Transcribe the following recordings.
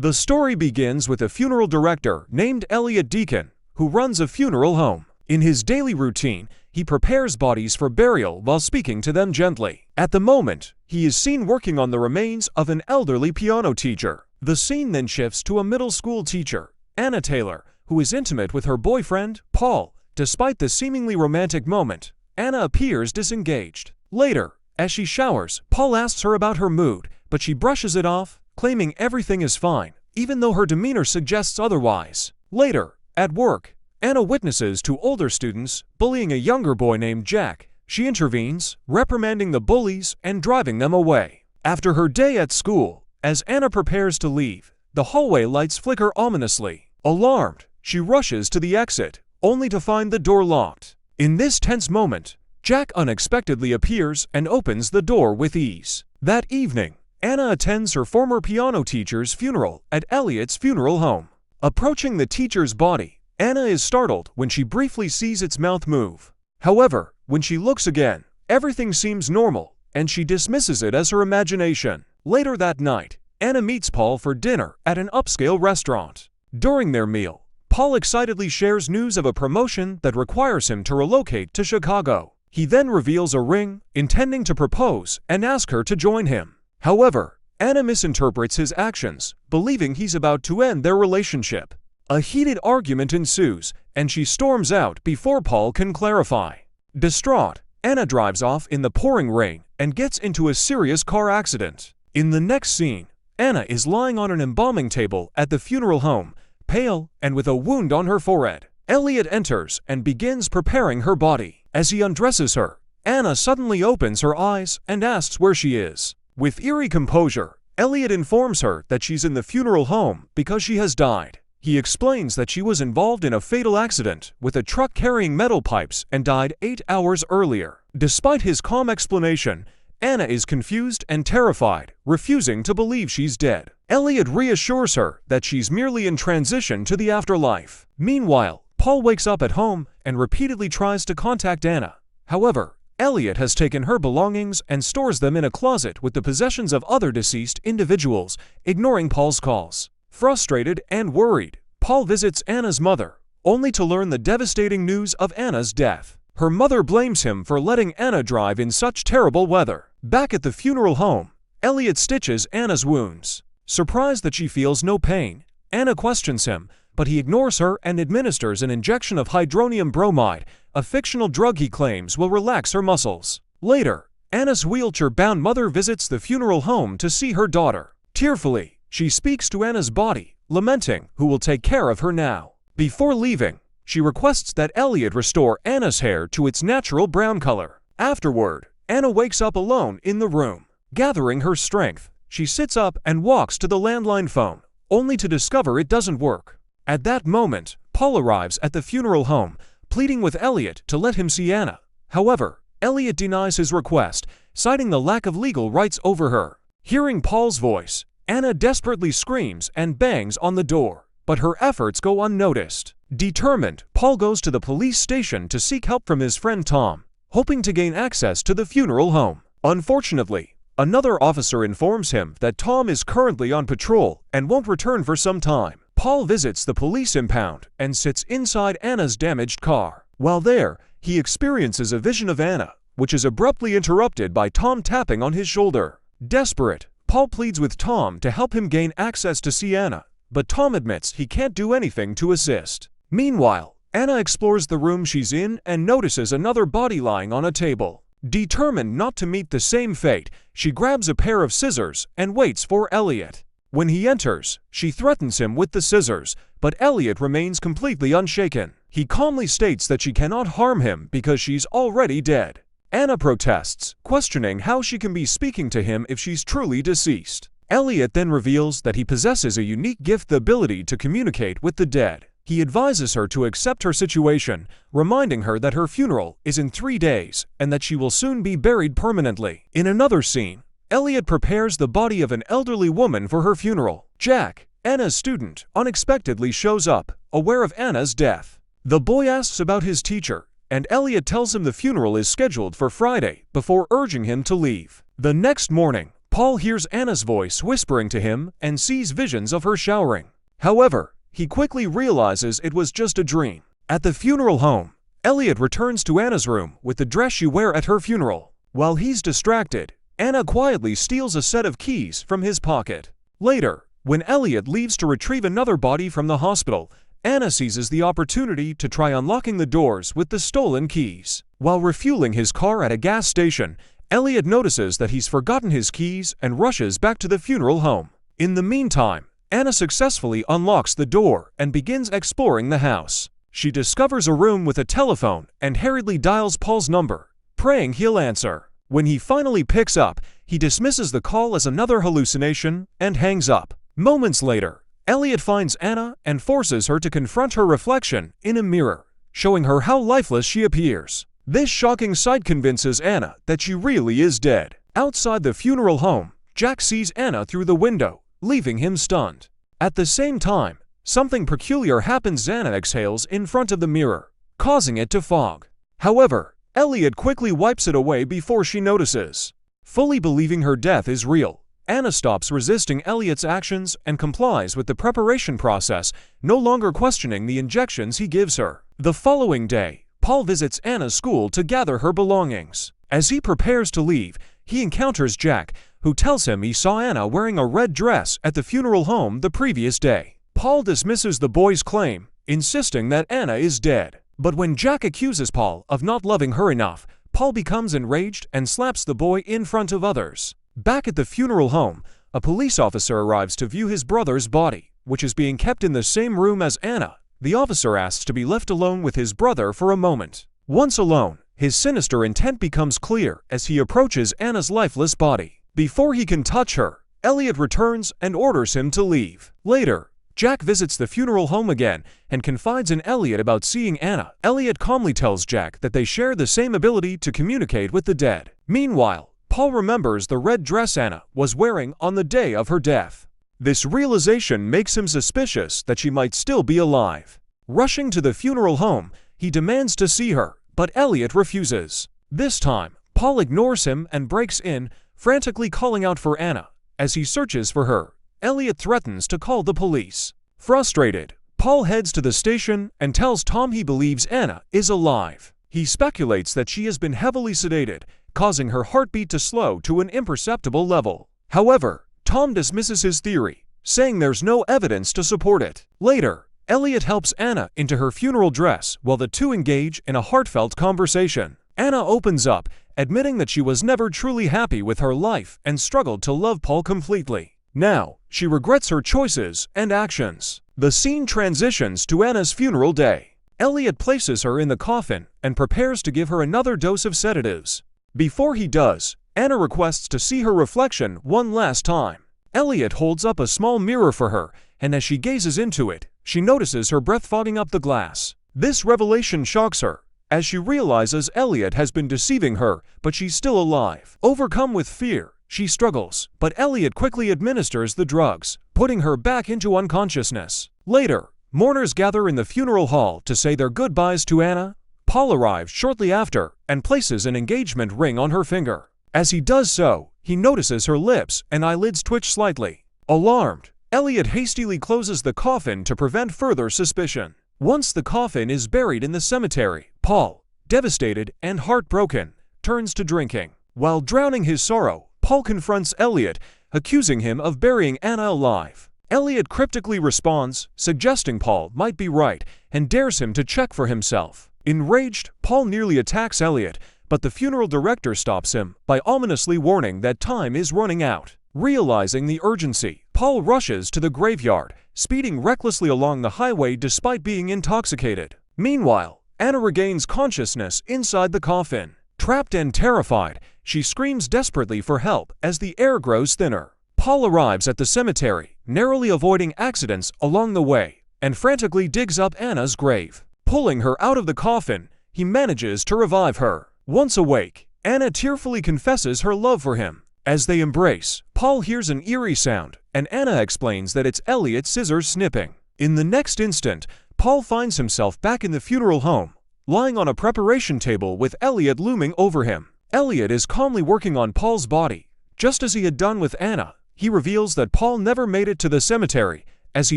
The story begins with a funeral director named Elliot Deacon, who runs a funeral home. In his daily routine, he prepares bodies for burial while speaking to them gently. At the moment, he is seen working on the remains of an elderly piano teacher. The scene then shifts to a middle school teacher, Anna Taylor, who is intimate with her boyfriend, Paul. Despite the seemingly romantic moment, Anna appears disengaged. Later, as she showers, Paul asks her about her mood, but she brushes it off, claiming everything is fine, even though her demeanor suggests otherwise. Later, at work, Anna witnesses two older students bullying a younger boy named Jack. She intervenes, reprimanding the bullies and driving them away. After her day at school, as Anna prepares to leave, the hallway lights flicker ominously. Alarmed, she rushes to the exit, only to find the door locked. In this tense moment, Jack unexpectedly appears and opens the door with ease. That evening, Anna attends her former piano teacher's funeral at Elliot's funeral home. Approaching the teacher's body, Anna is startled when she briefly sees its mouth move. However, when she looks again, everything seems normal, and she dismisses it as her imagination. Later that night, Anna meets Paul for dinner at an upscale restaurant. During their meal, Paul excitedly shares news of a promotion that requires him to relocate to Chicago. He then reveals a ring, intending to propose and ask her to join him. However, Anna misinterprets his actions, believing he's about to end their relationship. A heated argument ensues, and she storms out before Paul can clarify. Distraught, Anna drives off in the pouring rain and gets into a serious car accident. In the next scene, Anna is lying on an embalming table at the funeral home, pale and with a wound on her forehead. Elliot enters and begins preparing her body. As he undresses her, Anna suddenly opens her eyes and asks where she is. With eerie composure, Elliot informs her that she's in the funeral home because she has died. He explains that she was involved in a fatal accident with a truck carrying metal pipes and died 8 hours earlier. Despite his calm explanation, Anna is confused and terrified, refusing to believe she's dead. Elliot reassures her that she's merely in transition to the afterlife. Meanwhile, Paul wakes up at home and repeatedly tries to contact Anna. However, Elliot has taken her belongings and stores them in a closet with the possessions of other deceased individuals, ignoring Paul's calls. Frustrated and worried, Paul visits Anna's mother, only to learn the devastating news of Anna's death. Her mother blames him for letting Anna drive in such terrible weather. Back at the funeral home, Elliot stitches Anna's wounds. Surprised that she feels no pain, Anna questions him, but he ignores her and administers an injection of hydronium bromide, a fictional drug he claims will relax her muscles. Later, Anna's wheelchair-bound mother visits the funeral home to see her daughter. Tearfully, she speaks to Anna's body, lamenting who will take care of her now. Before leaving, she requests that Elliot restore Anna's hair to its natural brown color. Afterward, Anna wakes up alone in the room. Gathering her strength, she sits up and walks to the landline phone, only to discover it doesn't work. At that moment, Paul arrives at the funeral home, pleading with Elliot to let him see Anna. However, Elliot denies his request, citing the lack of legal rights over her. Hearing Paul's voice, Anna desperately screams and bangs on the door, but her efforts go unnoticed. Determined, Paul goes to the police station to seek help from his friend Tom, hoping to gain access to the funeral home. Unfortunately, another officer informs him that Tom is currently on patrol and won't return for some time. Paul visits the police impound and sits inside Anna's damaged car. While there, he experiences a vision of Anna, which is abruptly interrupted by Tom tapping on his shoulder. Desperate, Paul pleads with Tom to help him gain access to see Anna, but Tom admits he can't do anything to assist. Meanwhile, Anna explores the room she's in and notices another body lying on a table. Determined not to meet the same fate, she grabs a pair of scissors and waits for Elliot. When he enters, she threatens him with the scissors, but Elliot remains completely unshaken. He calmly states that she cannot harm him because she's already dead. Anna protests, questioning how she can be speaking to him if she's truly deceased. Elliot then reveals that he possesses a unique gift, the ability to communicate with the dead. He advises her to accept her situation, reminding her that her funeral is in 3 days and that she will soon be buried permanently. In another scene, Elliot prepares the body of an elderly woman for her funeral. Jack, Anna's student, unexpectedly shows up, aware of Anna's death. The boy asks about his teacher, and Elliot tells him the funeral is scheduled for Friday before urging him to leave. The next morning, Paul hears Anna's voice whispering to him and sees visions of her showering. However, he quickly realizes it was just a dream. At the funeral home, Elliot returns to Anna's room with the dress she wore at her funeral. While he's distracted, Anna quietly steals a set of keys from his pocket. Later, when Elliot leaves to retrieve another body from the hospital, Anna seizes the opportunity to try unlocking the doors with the stolen keys. While refueling his car at a gas station, Elliot notices that he's forgotten his keys and rushes back to the funeral home. In the meantime, Anna successfully unlocks the door and begins exploring the house. She discovers a room with a telephone and hurriedly dials Paul's number, praying he'll answer. When he finally picks up, he dismisses the call as another hallucination and hangs up. Moments later, Elliot finds Anna and forces her to confront her reflection in a mirror, showing her how lifeless she appears. This shocking sight convinces Anna that she really is dead. Outside the funeral home, Jack sees Anna through the window, leaving him stunned. At the same time, something peculiar happens. Anna exhales in front of the mirror, causing it to fog. However, Elliot quickly wipes it away before she notices. Fully believing her death is real, Anna stops resisting Elliot's actions and complies with the preparation process, no longer questioning the injections he gives her. The following day, Paul visits Anna's school to gather her belongings. As he prepares to leave, he encounters Jack, who tells him he saw Anna wearing a red dress at the funeral home the previous day. Paul dismisses the boy's claim, insisting that Anna is dead. But when Jack accuses Paul of not loving her enough, Paul becomes enraged and slaps the boy in front of others. Back at the funeral home, a police officer arrives to view his brother's body, which is being kept in the same room as Anna. The officer asks to be left alone with his brother for a moment. Once alone, his sinister intent becomes clear as he approaches Anna's lifeless body. Before he can touch her, Elliot returns and orders him to leave. Later, Jack visits the funeral home again and confides in Elliot about seeing Anna. Elliot calmly tells Jack that they share the same ability to communicate with the dead. Meanwhile, Paul remembers the red dress Anna was wearing on the day of her death. This realization makes him suspicious that she might still be alive. Rushing to the funeral home, he demands to see her, but Elliot refuses. This time, Paul ignores him and breaks in, frantically calling out for Anna. As he searches for her, Elliot threatens to call the police. Frustrated, Paul heads to the station and tells Tom he believes Anna is alive. He speculates that she has been heavily sedated, causing her heartbeat to slow to an imperceptible level. However, Tom dismisses his theory, saying there's no evidence to support it. Later, Elliot helps Anna into her funeral dress while the two engage in a heartfelt conversation. Anna opens up, admitting that she was never truly happy with her life and struggled to love Paul completely. Now, she regrets her choices and actions. The scene transitions to Anna's funeral day. Elliot places her in the coffin and prepares to give her another dose of sedatives. Before he does, Anna requests to see her reflection one last time. Elliot holds up a small mirror for her, and as she gazes into it, she notices her breath fogging up the glass. This revelation shocks her, as she realizes Elliot has been deceiving her, but she's still alive. Overcome with fear, she struggles, but Elliot quickly administers the drugs, putting her back into unconsciousness. Later, mourners gather in the funeral hall to say their goodbyes to Anna. Paul arrives shortly after and places an engagement ring on her finger. As he does so, he notices her lips and eyelids twitch slightly. Alarmed, Elliot hastily closes the coffin to prevent further suspicion. Once the coffin is buried in the cemetery, Paul, devastated and heartbroken, turns to drinking. While drowning his sorrow, Paul confronts Elliot, accusing him of burying Anna alive. Elliot cryptically responds, suggesting Paul might be right, and dares him to check for himself. Enraged, Paul nearly attacks Elliot, but the funeral director stops him by ominously warning that time is running out. Realizing the urgency, Paul rushes to the graveyard, speeding recklessly along the highway despite being intoxicated. Meanwhile, Anna regains consciousness inside the coffin. Trapped and terrified, she screams desperately for help as the air grows thinner. Paul arrives at the cemetery, narrowly avoiding accidents along the way, and frantically digs up Anna's grave. Pulling her out of the coffin, he manages to revive her. Once awake, Anna tearfully confesses her love for him. As they embrace, Paul hears an eerie sound, and Anna explains that it's Elliot's scissors snipping. In the next instant, Paul finds himself back in the funeral home, lying on a preparation table with Elliot looming over him. Elliot is calmly working on Paul's body, Just as he had done with Anna, he reveals that Paul never made it to the cemetery, as he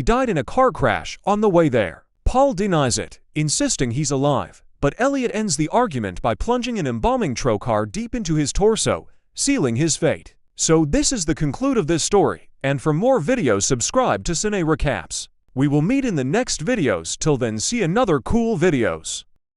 died in a car crash on the way there. Paul denies it, insisting he's alive, but Elliot ends the argument by plunging an embalming trocar deep into his torso, sealing his fate. So this is the conclude of this story, and for more videos subscribe to Cine Recaps. We will meet in the next videos. Till then, see another cool videos.